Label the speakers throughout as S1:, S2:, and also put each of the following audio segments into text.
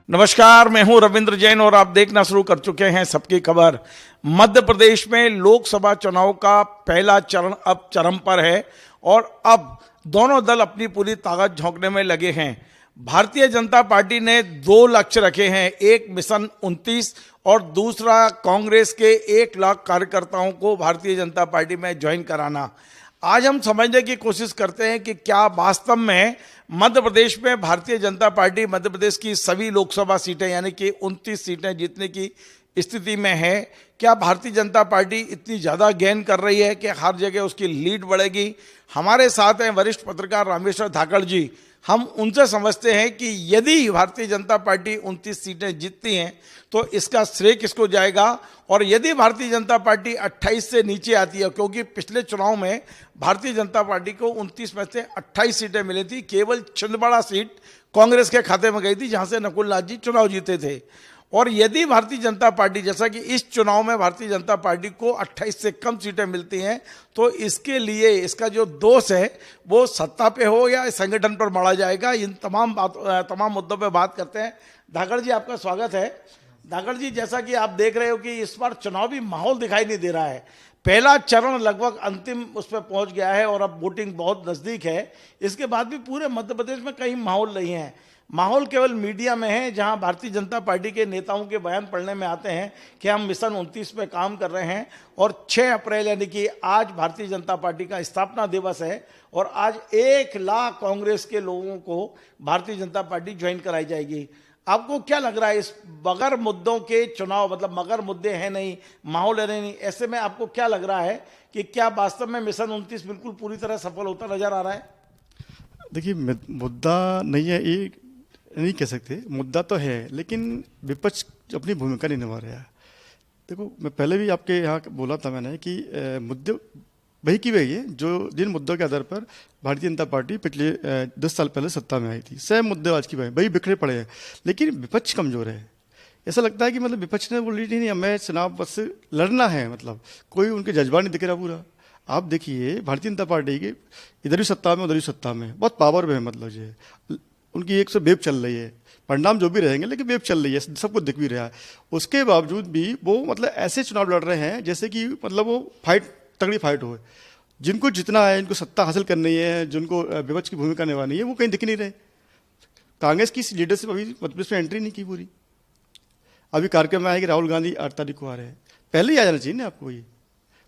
S1: नमस्कार, मैं हूं रविंद्र जैन और आप देखना शुरू कर चुके हैं सबकी खबर। मध्य प्रदेश में लोकसभा चुनाव का पहला चरण अब चरम पर है और अब दोनों दल अपनी पूरी ताकत झोंकने में लगे हैं। भारतीय जनता पार्टी ने दो लक्ष्य रखे हैं, एक मिशन 29 और दूसरा कांग्रेस के 1 लाख कार्यकर्ताओं को भारतीय जनता पार्टी में ज्वाइन कराना। आज हम समझने की कोशिश करते हैं कि क्या वास्तव में मध्य प्रदेश में भारतीय जनता पार्टी मध्य प्रदेश की सभी लोकसभा सीटें यानी कि 29 सीटें जीतने की स्थिति में है। क्या भारतीय जनता पार्टी इतनी ज़्यादा गेन कर रही है कि हर जगह उसकी लीड बढ़ेगी? हमारे साथ हैं वरिष्ठ पत्रकार रामेश्वर धाकड़ जी। हम उनसे समझते हैं कि यदि भारतीय जनता पार्टी 29 सीटें जीतती हैं तो इसका श्रेय किसको जाएगा, और यदि भारतीय जनता पार्टी 28 से नीचे आती है, क्योंकि पिछले चुनाव में भारतीय जनता पार्टी को 29 में से 28 सीटें मिली थी, केवल छिंदवाड़ा सीट कांग्रेस के खाते में गई थी जहां से नकुल नाथ जी चुनाव जीते थे। और यदि भारतीय जनता पार्टी, जैसा कि इस चुनाव में भारतीय जनता पार्टी को 28 से कम सीटें मिलती हैं, तो इसके लिए इसका जो दोष है वो सत्ता पे हो या संगठन पर मढ़ा जाएगा। इन तमाम मुद्दों पे बात करते हैं। धाकड़ जी, आपका स्वागत है। धाकड़ जी, जैसा कि आप देख रहे हो कि इस बार चुनावी माहौल दिखाई नहीं दे रहा है। पहला चरण लगभग अंतिम उस पर पहुंच गया है और अब वोटिंग बहुत नज़दीक है। इसके बाद भी पूरे मध्य प्रदेश में कहीं माहौल नहीं है। माहौल केवल मीडिया में है, जहां भारतीय जनता पार्टी के नेताओं के बयान पढ़ने में आते हैं कि हम मिशन 29 पे काम कर रहे हैं और 6 अप्रैल यानी कि आज भारतीय जनता पार्टी का स्थापना दिवस है और आज 1 लाख कांग्रेस के लोगों को भारतीय जनता पार्टी ज्वाइन कराई जाएगी। आपको क्या लग रहा है इस बगैर मुद्दों के चुनाव, मतलब मगर मुद्दे हैं नहीं, माहौल है नहीं, ऐसे में आपको क्या लग रहा है कि क्या वास्तव में मिशन 29 बिल्कुल पूरी तरह सफल होता नजर आ रहा है?
S2: देखिए, मुद्दा नहीं है ये नहीं कह सकते, मुद्दा तो है, लेकिन विपक्ष अपनी भूमिका नहीं निभा रहा है। देखो, मैं पहले भी आपके यहाँ बोला था मैंने कि मुद्दे वही की वही है जो जिन मुद्दों के आधार पर भारतीय जनता पार्टी पिछले 10 साल पहले सत्ता में आई थी। सेम मुद्दे आज की वही बिखरे पड़े हैं, लेकिन विपक्ष कमजोर है। ऐसा लगता है कि मतलब विपक्ष ने बोली नहीं, हमें चुनाव बस लड़ना है, मतलब कोई उनके जज्बा नहीं दिख रहा पूरा। आप देखिए, भारतीय जनता पार्टी के इधर भी सत्ता में उधर भी सत्ता में, बहुत पावर में है, मतलब ये उनकी एक से वेव चल रही है, परिणाम जो भी रहेंगे लेकिन वेव चल रही है, सबको दिख भी रहा है। उसके बावजूद भी वो मतलब ऐसे चुनाव लड़ रहे हैं जैसे कि मतलब वो तगड़ी फाइट हो। जिनको जितना है, इनको सत्ता हासिल करनी है, जिनको विपक्ष की भूमिका निभानी है, वो कहीं दिख नहीं रहे। कांग्रेस की लीडरशिप अभी मध्य प्रदेश में एंट्री नहीं की पूरी। अभी कार्यक्रम में आया कि राहुल गांधी 8 तारीख को आ रहे हैं, पहले ही आ जाना चाहिए ना आपको। ये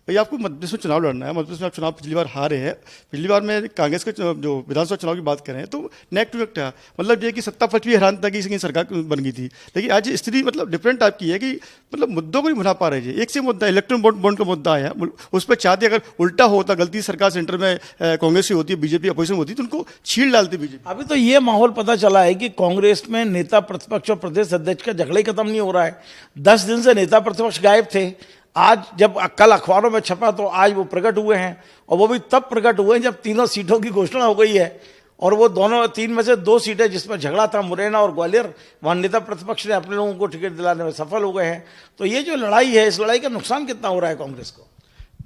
S2: भाई, आपको मध्य प्रदेश में चुनाव लड़ना है। मध्य प्रदेश में आप चुनाव पिछली बार हारे हैं। पिछली बार में कांग्रेस के जो विधानसभा चुनाव की बात करें तो नेक टू नेक था, मतलब ये कि सत्ता पक्ष भी हैरान था कि इसकी सरकार बन गई थी। लेकिन आज स्थिति मतलब डिफरेंट टाइप की है कि मतलब मुद्दों को नहीं भुना पा रहे हैं। एक से मुद्दा इलेक्ट्रॉन बॉन्ड का मुद्दा आया, उस पर चाहते अगर उल्टा होता, गलती सरकार सेंटर में कांग्रेस की होती है, बीजेपी अपोजिशन होती तो उनको छील डालती बीजेपी।
S1: अभी तो ये माहौल पता चला है कि कांग्रेस में नेता प्रतिपक्ष और प्रदेश अध्यक्ष का झगड़ा ही खत्म नहीं हो रहा है। 10 दिन से नेता प्रतिपक्ष गायब थे। आज जब कल अखबारों में छपा तो आज वो प्रकट हुए हैं, और वो भी तब प्रकट हुए हैं जब तीनों सीटों की घोषणा हो गई है। और वो दोनों 3 में से 2 सीटें जिसमें झगड़ा था, मुरैना और ग्वालियर, वहाँ नेता प्रतिपक्ष ने अपने लोगों को टिकट दिलाने में सफल हो गए हैं। तो ये जो लड़ाई है, इस लड़ाई का नुकसान कितना हो रहा है कांग्रेस को?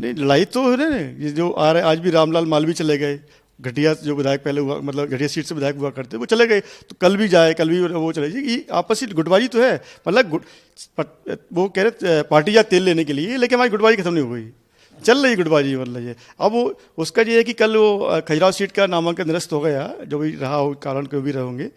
S2: नहीं, लड़ाई तो है ना। ये जो आ रहा है, आज भी रामलाल मालवी चले गए, घटिया जो विधायक पहले हुआ, मतलब घटिया सीट से विधायक हुआ करते, वो चले गए। तो कल भी जाए, कल भी वो चले जाए। ये आपसी गुटबाजी तो है, मतलब वो कह रहे पार्टी या तेल लेने के लिए, लेकिन हमारी गुटबाजी खत्म नहीं हो गई, चल रही गुटबाजी। मतलब ये अब वो उसका ये है कि कल वो खजुराहो सीट का नामांकन निरस्त हो गया, जो भी रहा हो कारण कोई भी रहोगे,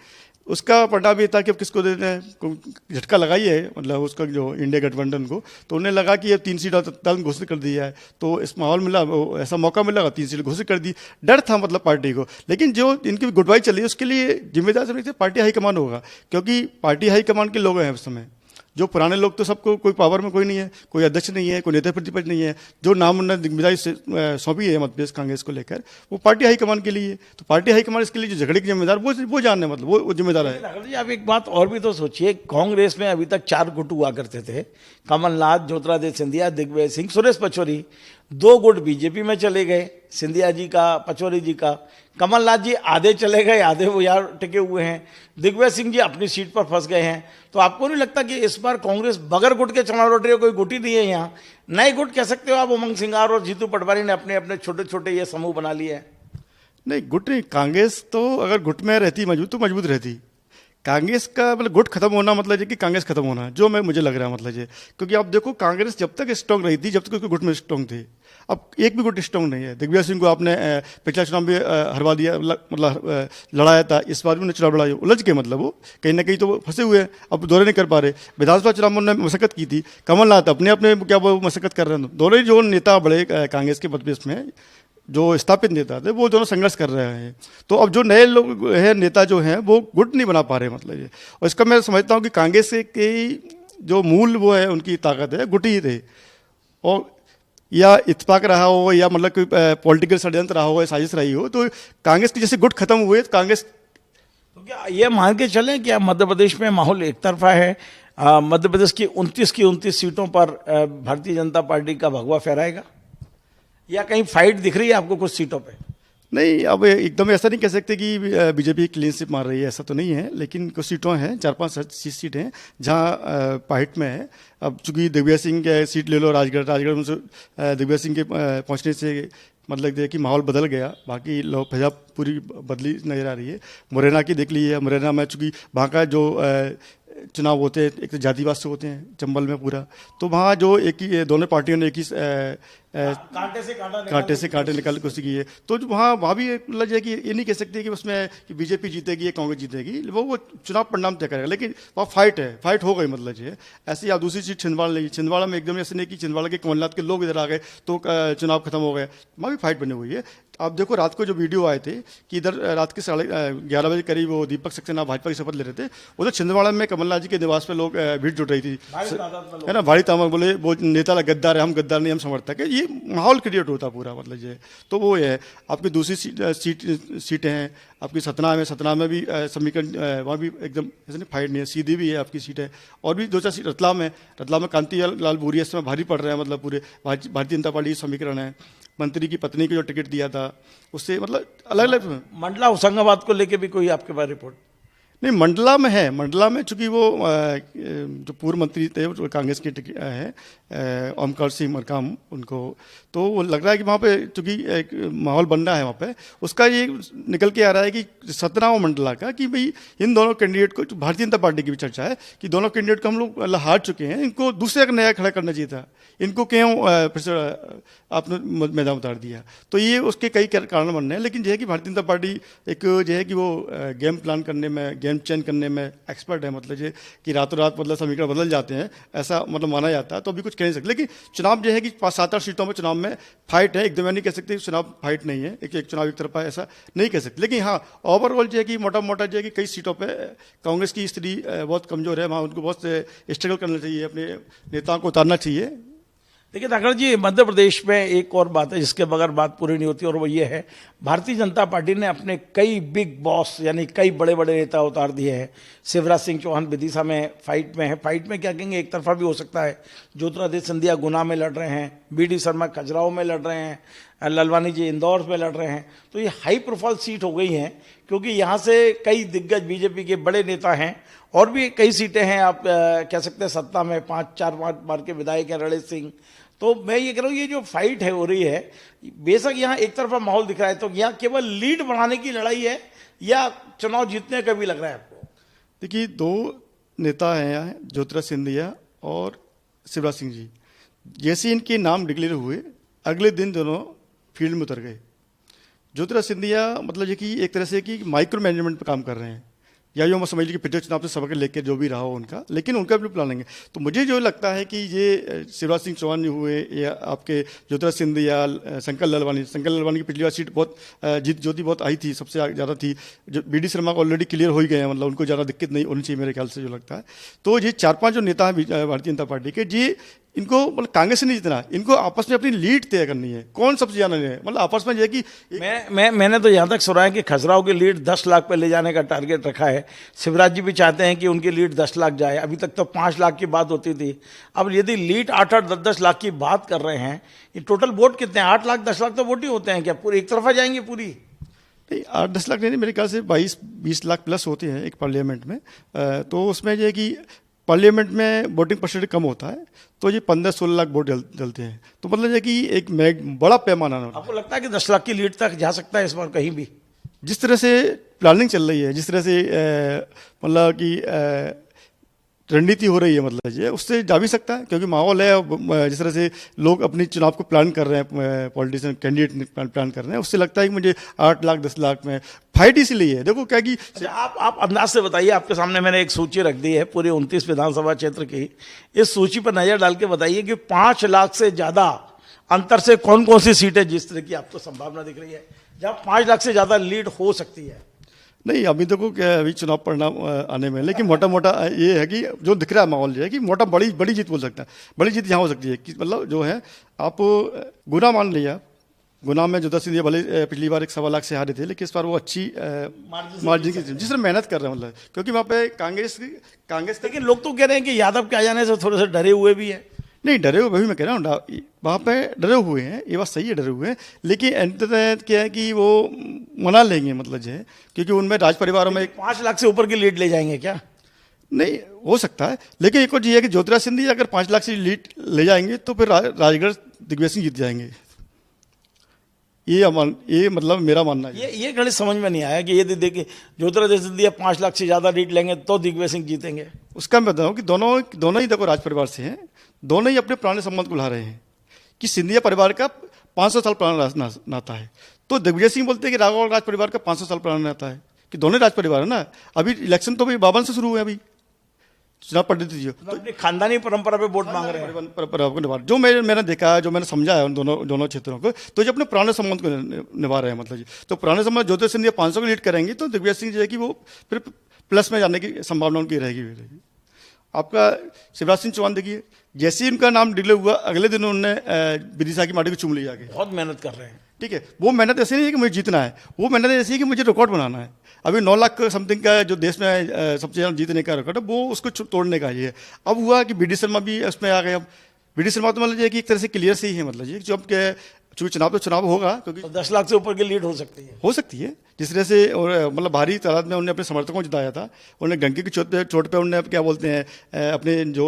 S2: उसका परिणाम ये था कि अब किसको देते हैं, झटका लगाई है मतलब उसका जो इंडिया गठबंधन को। तो उन्हें लगा कि अब 3 सीट तत्काल घोषित कर दिया है, तो इस माहौल मिला, ऐसा मौका मिला, 3 सीट घोषित कर दी। डर था मतलब पार्टी को, लेकिन जो इनकी गुटबाजी चल रही है उसके लिए जिम्मेदार समझते पार्टी हाईकमान होगा, क्योंकि पार्टी हाईकमान के लोग हैं उस समय। जो पुराने लोग तो सबको, कोई पावर में कोई नहीं है, कोई अध्यक्ष नहीं है, कोई नेता प्रतिपक्ष नहीं है, जो नाम उन्होंने जिम्मेदारी सौंपी है मध्य प्रदेश कांग्रेस को लेकर, वो पार्टी हाईकमान के लिए। तो पार्टी हाईकमान इसके लिए जो झगड़े के जिम्मेदार वो जानने, मतलब वो जिम्मेदार है।
S1: आप एक बात और भी तो सोचिए, कांग्रेस में अभी तक 4 गुट हुआ करते थे, कमलनाथ, ज्योतिरादित्य सिंधिया, दिग्विजय सिंह, सुरेश पचौरी। 2 गुट बीजेपी में चले गए, सिंधिया जी का, पचौरी जी का। कमलनाथ जी आधे चले गए, आधे वो यार टिके हुए हैं। दिग्विजय सिंह जी अपनी सीट पर फंस गए हैं। तो आपको नहीं लगता कि इस बार कांग्रेस बगैर गुट के चुनाव लड़ रही है? कोई गुट ही नहीं है यहाँ, नए गुट कह सकते हो आप। उमंग सिंगार और जीतू पटवारी ने अपने अपने छोटे छोटे ये समूह बना लिए हैं।
S2: नहीं, गुट नहीं, कांग्रेस तो अगर गुट में रहती मजबूत तो मजबूत रहती। कांग्रेस का मतलब गुट खत्म होना मतलब है कि कांग्रेस खत्म होना, जो मैं मुझे लग रहा है मतलब ये, क्योंकि आप देखो कांग्रेस जब तक स्ट्रांग रही थी, जब तक उसके गुट में स्ट्रांग थे, अब एक भी गुट स्ट्रांग नहीं है। दिग्विजय सिंह को आपने पिछला चुनाव में हरवा दिया, मतलब लड़ाया था, इस बार भी उन्होंने चुनाव लड़ाया, उलझ के मतलब वो कहीं ना कहीं तो वो फंसे हुए हैं, अब दौरे नहीं कर पा रहे। विधानसभा चुनाव में उन्होंने मशक्कत की थी, कमलनाथ अपने अपने क्या वो मशक्कत कर रहे हैं, दोनों ही जो नेता बड़े कांग्रेस के पदवेश में जो स्थापित नेता थे वो दोनों संघर्ष कर रहे हैं। तो अब जो नए लोग हैं, नेता जो हैं, वो गुट नहीं बना पा रहे मतलब ये। और इसका मैं समझता हूँ कि कांग्रेस के जो मूल वो है, उनकी ताकत है, गुट ही थे। और या इत्तेफाक रहा हो, या मतलब कोई पॉलिटिकल षड्यंत्र रहा हो, या साजिश रही हो, तो कांग्रेस की जैसे गुट खत्म हुए तो कांग्रेस।
S1: तो क्या ये मान के चलें कि अब मध्य प्रदेश में माहौल एक तरफा है, मध्य प्रदेश की 29 सीटों पर भारतीय जनता पार्टी का भगवा फहराएगा, या कहीं फाइट दिख रही है आपको कुछ सीटों पे?
S2: नहीं, अब एकदम ऐसा नहीं कह सकते कि बीजेपी क्लीन स्वीप मार रही है, ऐसा तो नहीं है, लेकिन कुछ सीटों हैं, 4-5 सीटें हैं जहां फाइट में है। अब चूंकि दिग्विजय सिंह के सीट ले लो, राजगढ़ में दिग्विजय सिंह के पहुंचने से मतलब ये कि माहौल बदल गया, बाकी लोग फजा पूरी बदली नजर आ रही है। मुरैना की देख ली है, मुरैना में चूंकि वहाँ का जो चुनाव होते हैं एक तो जातिवाद से होते हैं, चंबल में पूरा, तो वहाँ जो एक ही दोनों पार्टियों ने एक ही कांटे से कांटे निकाल कोशिश की है, तो वहाँ भी मतलब है कि ये नहीं कह सकते कि उसमें कि बीजेपी जीतेगी या कांग्रेस जीतेगी, वो चुनाव परिणाम तय करेगा, लेकिन वहाँ फाइट हो गई मतलब ये। ऐसे ही आप दूसरी चीज छिंदवाड़ा में एकदम ऐसे नहीं कि छिंदवाड़ा के कमलनाथ के लोग इधर आ गए तो चुनाव खत्म हो गया, वहाँ भी फाइट बनी हुई है। आप देखो रात को जो वीडियो आए थे कि इधर रात के 11:30 बजे करीब वो दीपक सक्सेना भाजपा की शपथ ले रहे थे, उधर छिंदवाड़ा में कमलनाथ जी के निवास पे लोग भीड़ जुट रही थी, है ना, भारी तामर बोले वो नेता गद्दार है, हम गद्दार नहीं, हम समर्थक है, ये माहौल क्रिएट होता पूरा मतलब ये। तो वो है आपकी दूसरी सीटें हैं, आपकी सतना में भी समीकरण, वहाँ भी एकदम ऐसे नहीं फाइट नहीं है, सीधी भी है आपकी सीट है। और भी 2-4 सीट रतलाम में कांति लाल भूरिया इस समय भारी पड़ रहे हैं, मतलब पूरे भारतीय जनता पार्टी समीकरण है। मंत्री की पत्नी को जो टिकट दिया था उससे मतलब अलग अलग।
S1: मंडला होशंगाबाद को लेके भी कोई आपके पास रिपोर्ट?
S2: नहीं, मंडला में है, मंडला में चूंकि वो जो पूर्व मंत्री थे जो कांग्रेस के है ओमकार सिंह मरकाम, उनको तो वो लग रहा है कि वहाँ पे चूंकि एक माहौल बन रहा है वहाँ पे, उसका ये निकल के आ रहा है कि सतना और मंडला का, कि भाई इन दोनों कैंडिडेट को, भारतीय जनता पार्टी की भी चर्चा है कि दोनों कैंडिडेट को हम लोग हार चुके हैं, इनको दूसरे का नया खड़ा करना चाहिए था, इनको क्यों फिर से आपने मैदान उतार दिया। तो ये उसके कई कारण बन रहे हैं, लेकिन जो है कि भारतीय जनता पार्टी एक जो है कि वो गेम प्लान करने में, गेम चेंज करने में एक्सपर्ट है, मतलब ये कि रातों रात मतलब समीकरण बदल जाते हैं, ऐसा मतलब माना जाता है, तो अभी कुछ कह नहीं सकते। लेकिन चुनाव जो है कि 5-7-8 सीटों में चुनाव में फाइट है, एकदम नहीं कह सकते चुनाव फाइट नहीं है, एक चुनाव एक तरफा ऐसा नहीं कह सकते। लेकिन हाँ, ओवरऑल जो है कि मोटा जो है कि कई सीटों पर कांग्रेस की स्थिति बहुत कमजोर है, वहाँ उनको बहुत स्ट्रगल करना चाहिए, अपने नेताओं को उतारना चाहिए।
S1: देखिए धाकड़ जी, मध्य प्रदेश में एक और बात है जिसके बगैर बात पूरी नहीं होती, और वो ये है भारतीय जनता पार्टी ने अपने कई बिग बॉस यानी कई बड़े बड़े नेता उतार दिए हैं। शिवराज सिंह चौहान विदिशा में फाइट में है, फाइट में क्या कहेंगे, एक तरफा भी हो सकता है। ज्योतिरादित्य सिंधिया गुना में लड़ रहे हैं, BD शर्मा खजुराहो में लड़ रहे हैं, ललवानी जी इंदौर में लड़ रहे हैं। तो ये हाई प्रोफाइल सीट हो गई हैं, क्योंकि यहाँ से कई दिग्गज बीजेपी के बड़े नेता हैं, और भी कई सीटें हैं, आप कह सकते हैं सत्ता में 5-4 बार के विधायक हैं रणजीत सिंह। तो मैं ये कह रहा हूँ, ये जो फाइट है हो रही है, बेशक यहाँ एक तरफा माहौल दिख रहा है, तो यहाँ केवल लीड बढ़ाने की लड़ाई है या चुनाव जीतने का भी लग रहा है आपको?
S2: देखिए, 2 नेता हैं यहाँ, ज्योतिरादित्य सिंधिया और शिवराज सिंह जी। जैसे इनके नाम डिक्लेयर हुए, अगले दिन दोनों फील्ड में उतर गए। ज्योतिरादित्य सिंधिया मतलब ये कि एक तरह से कि माइक्रो मैनेजमेंट पर काम कर रहे हैं, या यो मैं समझ लीजिए पिछले चुनाव से सबक लेकर जो भी रहा हो उनका, लेकिन उनका भी प्लानिंग है। तो मुझे जो लगता है कि ये शिवराज सिंह चौहान जो हुए, या आपके ज्योतिरादित्य सिंधिया, शंकर ललवानी की पिछली बार सीट बहुत जीत ज्योति बहुत आई थी, सबसे ज़्यादा थी। जो BD शर्मा को ऑलरेडी क्लियर हो ही गए हैं, मतलब उनको ज़्यादा दिक्कत नहीं होनी चाहिए मेरे ख्याल से, जो लगता है। तो ये 4-5 जो नेता हैं भारतीय जनता पार्टी के, जी इनको मतलब कांग्रेस से नहीं जितना, इनको आपस में अपनी लीड तय करनी है, कौन सबसे ज़्यादा है, मतलब आपस में जो है कि
S1: मैंने तो यहाँ तक सुना है कि खजुराहो की लीड 10 लाख पे ले जाने का टारगेट रखा है। शिवराज जी भी चाहते हैं कि उनकी लीड 10 लाख जाए, अभी तक तो 5 लाख की बात होती थी। अब यदि लीड 8-8, 10-10 लाख की बात कर रहे हैं, ये टोटल वोट कितने हैं? 8 लाख 10 लाख तो वोट ही होते हैं क्या? पूरी एक तरफा जाएंगे पूरी?
S2: नहीं, 8-10 लाख नहीं, मेरे ख्याल से 22-20 लाख प्लस होते हैं एक पार्लियामेंट में। तो उसमें जो है कि पार्लियामेंट में वोटिंग परसेंटेज कम होता है, तो ये 15-16 लाख वोट जलते हैं। तो मतलब है कि एक बड़ा पैमाना है।
S1: आपको लगता है कि 10 लाख की लीड तक जा सकता है इस बार कहीं भी?
S2: जिस तरह से प्लानिंग चल रही है, जिस तरह से मतलब कि रणनीति हो रही है, मतलब ये उससे जा भी सकता है, क्योंकि माहौल है। जिस तरह से लोग अपनी चुनाव को प्लान कर रहे हैं, पॉलिटिशियन कैंडिडेट प्लान कर रहे हैं, उससे लगता है कि मुझे 8 लाख 10 लाख में फाइट इसलिए है। देखो क्या कि
S1: अच्छा, आप अंदाज से बताइए, आपके सामने मैंने एक सूची रख दी है पूरी 29 विधानसभा क्षेत्र की। इस सूची पर नजर डाल के बताइए कि 5 लाख से ज्यादा अंतर से कौन कौन सी सीटें जिस तरह की आपको संभावना दिख रही है जब 5 लाख से ज्यादा लीड हो सकती है?
S2: नहीं, अभी देखो क्या अभी चुनाव परिणाम आने में, लेकिन मोटा मोटा ये है कि जो दिख रहा है माहौल ये है कि मोटा बड़ी बड़ी जीत बोल सकता है। बड़ी जीत यहाँ हो सकती है कि मतलब जो है, आप गुना मान लिया, गुना में जो 10 सिंधिया भले पिछली बार 1.25 लाख से हारे थे, लेकिन इस बार वो अच्छी मार्जिन की जिस तरह मेहनत कर रहे हैं, मतलब क्योंकि वहाँ पे कांग्रेस
S1: लेकिन लोग तो कह रहे हैं कि यादव के आ जाने से थोड़े से डरे हुए भी हैं।
S2: नहीं, डरे हुए, वही मैं कह रहा हूँ, वहाँ पे डरे हुए हैं, ये बात सही है, डरे हुए हैं, लेकिन अंततः क्या है कि वो मना लेंगे, मतलब जो है, क्योंकि उनमें राज परिवारों में
S1: 5 लाख से ऊपर की लीड ले जाएंगे क्या?
S2: नहीं हो सकता है, लेकिन एक और ये है कि ज्योतिराज सिंधिया अगर 5 लाख से लीड ले जाएंगे तो फिर राजगढ़ दिग्विजय सिंह जीत जाएंगे। ये मतलब मेरा मानना है।
S1: ये गणित समझ में नहीं आया कि ये देखिए ज्योतिरादित्य सिंधिया 5 लाख से ज्यादा लीड लेंगे तो दिग्विजय सिंह जीतेंगे।
S2: उसका मैं बताऊँ कि दोनों ही देखो राज परिवार से हैं, दोनों ही अपने पुराने संबंध को ला रहे हैं कि सिंधिया परिवार का 500 साल पुराना नाता है, तो दिग्विजय सिंह बोलते हैं कि राघव राज परिवार का 500 साल पुराना नाता है, कि दोनों राज परिवार है ना। अभी इलेक्शन तो भाई 52 से शुरू हुए, अभी चुनाव पद्धति जो
S1: तो अपनी खानदानी परंपरा पे वोट मांग रहे हैं।
S2: परंपरा को निभा, जो मैंने देखा है, जो मैंने समझा है उन दोनों क्षेत्रों को, तो जो अपने पुराने संबंध को निभा रहे हैं, मतलब जी। तो पुराने संबंध ज्योतिराज सिंधिया 500 को लीड करेंगे तो दिग्विजय सिंह जो है कि वो फिर प्लस में जाने की संभावना उनकी रहेगी। आपका शिवराज सिंह चौहान देखिए, जैसे ही उनका नाम डिक्लेयर हुआ, अगले दिन उन्होंने विदिशा की माटी को चूम लिया।
S1: बहुत मेहनत कर रहे हैं,
S2: ठीक है। वो मेहनत ऐसे नहीं है कि मुझे जीतना है, वो मेहनत ऐसी है कि मुझे रिकॉर्ड बनाना है। अभी 9 लाख समथिंग का जो देश में सबसे ज़्यादा जीतने का रिकॉर्ड है, वो उसको तोड़ने का ये है। अब हुआ कि बीडी शर्मा भी उसमें आ गए। अब बीडी शर्मा तो मतलब ये कि एक तरह से क्लियर से ही है, मतलब ये जो अब चूँकि चुनाव होगा, क्योंकि
S1: तो 10 लाख से ऊपर की लीड हो सकती है
S2: जिस तरह से, और मतलब भारी तादाद में उन्होंने अपने समर्थकों को जिताया था। उन्होंने डंके की चोट पे उन्होंने क्या बोलते हैं अपने जो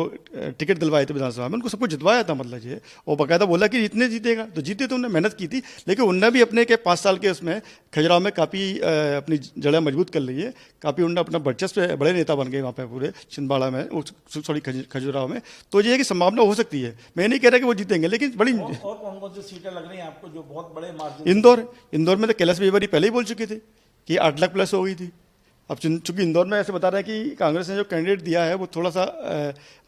S2: टिकट दिलवाए थे विधानसभा में, उनको सबको जितवाया था, मतलब ये। और बाकायदा बोला कि इतने जीतेगा, तो जीते तो उन्होंने मेहनत की थी, लेकिन उनने भी अपने के 5 साल के उसमें खजुराहो में काफ़ी अपनी जड़ें मजबूत कर ली है, काफ़ी उन्होंने अपना वर्चस्व, बड़े नेता बन गए वहाँ पे पूरे छिंदवाड़ा में, सॉरी खजुराहो में। तो ये है कि संभावना हो सकती है, मैं नहीं कह रहा कि वो जीतेंगे, लेकिन बड़ी।
S1: और कौन कौन सी सीटें लग रही हैं आपको जो बहुत बड़े मार्जिन?
S2: इंदौर में तो कैलाश विजयवर्गीय पहले ही बोल चुके थे कि 8 लाख प्लस हो गई थी। अब चूंकि इंदौर में ऐसे बता रहा है कि कांग्रेस ने जो कैंडिडेट दिया है वो थोड़ा सा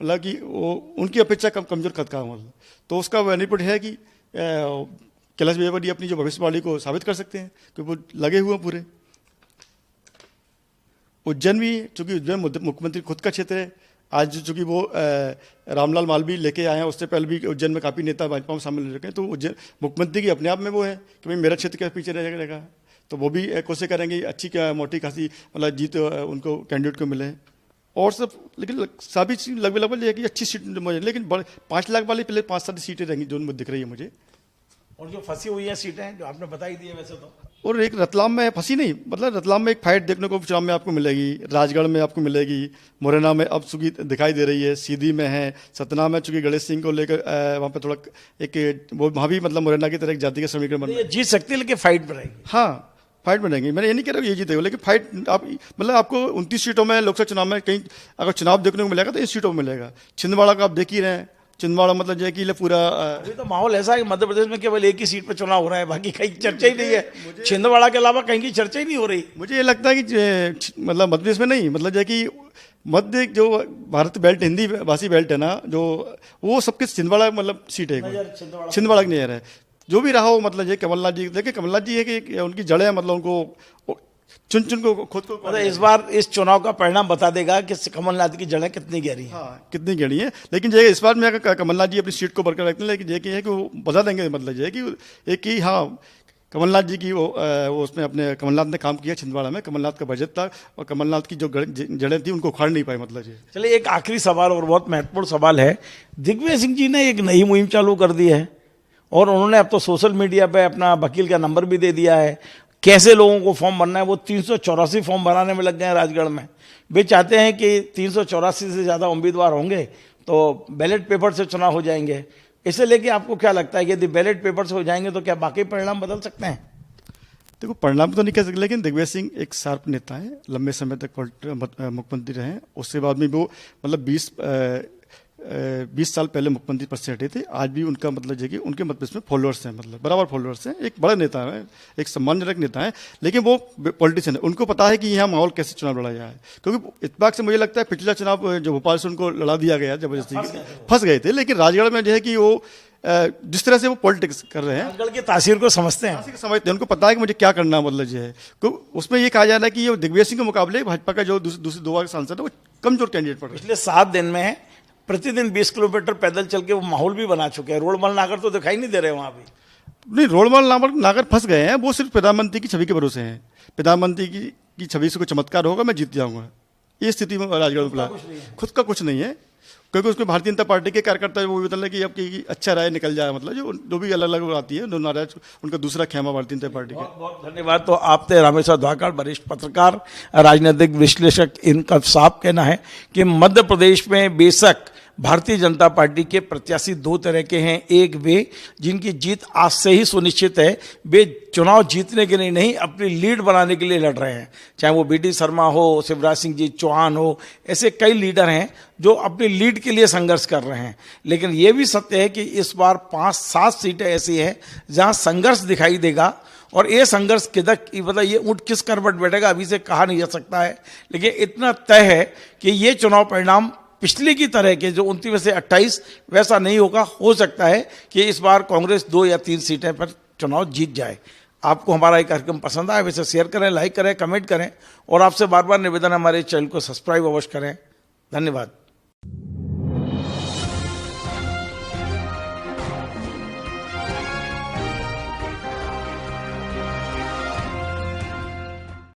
S2: मतलब कि वो उनकी अपेक्षा कमजोर कद का, मतलब तो उसका बेनिफिट है कि कैलाश विजयवर्गीय अपनी जो भविष्यवाणी को साबित कर सकते हैं, क्योंकि वो लगे हुए हैं पूरे। उज्जैन भी, चूंकि उज्जैन मुख्यमंत्री खुद का क्षेत्र है, आज चूंकि वो रामलाल मालवी लेके आए हैं, उससे पहले भी उज्जैन में काफ़ी नेता भाजपा में शामिल हो रखे हैं, तो उज्जैन मुख्यमंत्री की अपने आप में वो है कि भाई मेरा क्षेत्र के पीछे रहेगा, तो वो भी कोशिश करेंगे अच्छी मोटी खासी मतलब जीत उनको कैंडिडेट को मिले और सब। लेकिन सभी चीज लगभग है कि अच्छी सीट मुझे, लेकिन 5 लाख वाली पहले 5-7 सीटें रहेंगी जो दिख रही है मुझे।
S1: और जो फंसी हुई हैं सीटें जो आपने बता ही दी है वैसे तो,
S2: और एक रतलाम में फंसी नहीं, मतलब रतलाम में एक फाइट देखने को चुनाव में आपको मिलेगी, राजगढ़ में आपको मिलेगी, मुरैना में अब चूंकि दिखाई दे रही है, सीधी में है, सतना में चूंकि गणेश सिंह को लेकर वहाँ पे थोड़ा एक वो वहाँ भी मतलब मुरैना की तरह एक जाति का समीकरण बन रहा है।
S1: ये जीत सकती है लेकिन फाइट में रहेगी।
S2: हाँ, फाइट बनेंगी, मैंने ये नहीं कह रहा ये जीतेगा, लेकिन फाइट आप मतलब आपको 29 सीटों में लोकसभा चुनाव में कहीं अगर चुनाव देखने को मिलेगा तो इन सीटों में मिलेगा। छिंदवाड़ा का आप देख ही रहे हैं, छिंदवाड़ा मतलब जो है कि पूरा
S1: अभी तो माहौल ऐसा है कि मध्य प्रदेश में केवल एक ही सीट पर चुनाव हो रहा है, बाकी कहीं चर्चा ही नहीं है। छिंदवाड़ा के अलावा कहीं की चर्चा ही नहीं हो रही।
S2: मुझे ये लगता है कि मतलब मध्य प्रदेश में नहीं, मतलब जो है कि मध्य जो भारत बेल्ट हिंदी भाषी बेल्ट है ना, जो वो सबके छिंदवाड़ा मतलब सीट है, छिंदवाड़ा की नहीं है। जो भी रहा हो, मतलब ये कमलनाथ जी, देखिए कमलनाथ जी है कि उनकी जड़ें मतलब उनको चुन को खुद को
S1: मतलब इस बार इस चुनाव का परिणाम बता देगा कि कमलनाथ की जड़ें कितनी गहरी हैं।
S2: हाँ, कितनी गहरी है। लेकिन ये इस बार में कमलनाथ जी अपनी सीट को बरकरार रखते हैं, लेकिन ये है कि वो बता देंगे, मतलब ये है कि एक ही हाँ कमलनाथ जी की वो उसमें अपने कमलनाथ ने काम किया छिंदवाड़ा में, कमलनाथ का बजट था और कमलनाथ की जो जड़ें थी उनको उखाड़ नहीं पाए, मतलब ये।
S1: चलिए एक आखिरी सवाल और बहुत महत्वपूर्ण सवाल है। दिग्विजय सिंह जी ने एक नई मुहिम चालू कर दी है और उन्होंने अब तो सोशल मीडिया पे अपना वकील का नंबर भी दे दिया है। कैसे लोगों को फॉर्म भरना है, वो 384 फॉर्म बनाने में लग गए हैं राजगढ़ में। वे चाहते हैं कि 384 से ज़्यादा उम्मीदवार होंगे तो बैलेट पेपर से चुनाव हो जाएंगे। इसे लेके आपको क्या लगता है कि यदि बैलेट पेपर से हो जाएंगे तो क्या बाकी परिणाम बदल सकते हैं?
S2: देखो परिणाम तो नहीं कह सकते, लेकिन दिग्विजय सिंह एक शार्प नेता है, लंबे समय तक मुख्यमंत्री रहे। उसके बाद में वो मतलब 20 साल पहले मुख्यमंत्री पद से हटे थे। आज भी उनका मतलब जो कि उनके मतलब इसमें फॉलोअर्स हैं, मतलब बराबर फॉलोअर्स हैं। एक बड़ा नेता है, एक सम्मानजनक नेता है, लेकिन वो पॉलिटिशियन है। उनको पता है कि यहाँ माहौल कैसे चुनाव लड़ा जाए, क्योंकि इत्तेफाक से मुझे लगता है पिछला चुनाव जो भोपाल से उनको लड़ा दिया गया जबरदस्ती, फंस गए थे। लेकिन राजगढ़ में जो है कि वो जिस तरह से वो पॉलिटिक्स कर रहे हैं,
S1: राजगढ़ की तासीर को समझते हैं,
S2: समझते हैं, उनको पता है कि मुझे क्या करना मतलब जो है। उसमें ये कहा जा रहा है कि ये दिग्विजय सिंह के मुकाबले भाजपा का जो दूसरे 2 बार सांसद है वो कमजोर कैंडिडेट पड़ रहे हैं।
S1: पिछले 7 दिन में प्रतिदिन 20 किलोमीटर पैदल चल के वो माहौल भी बना चुके हैं। रोडमल नागर तो दिखाई नहीं दे रहे वहां भी।
S2: नहीं, रोडमल नागर फंस गए हैं। वो सिर्फ प्रधानमंत्री की छवि के भरोसे हैं। प्रधानमंत्री की छवि से कोई चमत्कार होगा, मैं जीत जाऊंगा, ये स्थिति में राजगढ़ में खुद का कुछ नहीं है। क्योंकि उसमें भारतीय जनता पार्टी के कार्यकर्ता वो भी बता कि अब की अच्छा राय निकल जाए, मतलब जो भी अलग अलग आती है, दोनों नाराज, उनका दूसरा खेमा भारतीय जनता पार्टी का।
S1: बहुत बहुत धन्यवाद। तो आप थे रामेश्वर धाकड़, वरिष्ठ पत्रकार, राजनीतिक विश्लेषक। इनका साफ कहना है कि मध्य प्रदेश में बेशक भारतीय जनता पार्टी के प्रत्याशी 2 तरह के हैं। एक वे जिनकी जीत आज से ही सुनिश्चित है, वे चुनाव जीतने के लिए नहीं, अपनी लीड बनाने के लिए लड़ रहे हैं। चाहे वो बीडी शर्मा हो, शिवराज सिंह जी चौहान हो, ऐसे कई लीडर हैं जो अपनी लीड के लिए संघर्ष कर रहे हैं। लेकिन ये भी सत्य है कि इस बार 5-7 सीटें ऐसी हैं जहां संघर्ष दिखाई देगा। और ये संघर्ष किधर, मतलब ये ऊंट किस करवट बैठेगा अभी से कहा नहीं जा सकता है। लेकिन इतना तय है कि ये चुनाव परिणाम पिछले की तरह के जो 29 में से 28 वैसा नहीं होगा। हो सकता है कि इस बार कांग्रेस 2 या 3 सीटें पर चुनाव जीत जाए। आपको हमारा ये कार्यक्रम पसंद आए वैसे शेयर करें, लाइक करें, कमेंट करें, और आपसे बार बार निवेदन है हमारे चैनल को सब्सक्राइब अवश्य करें। धन्यवाद।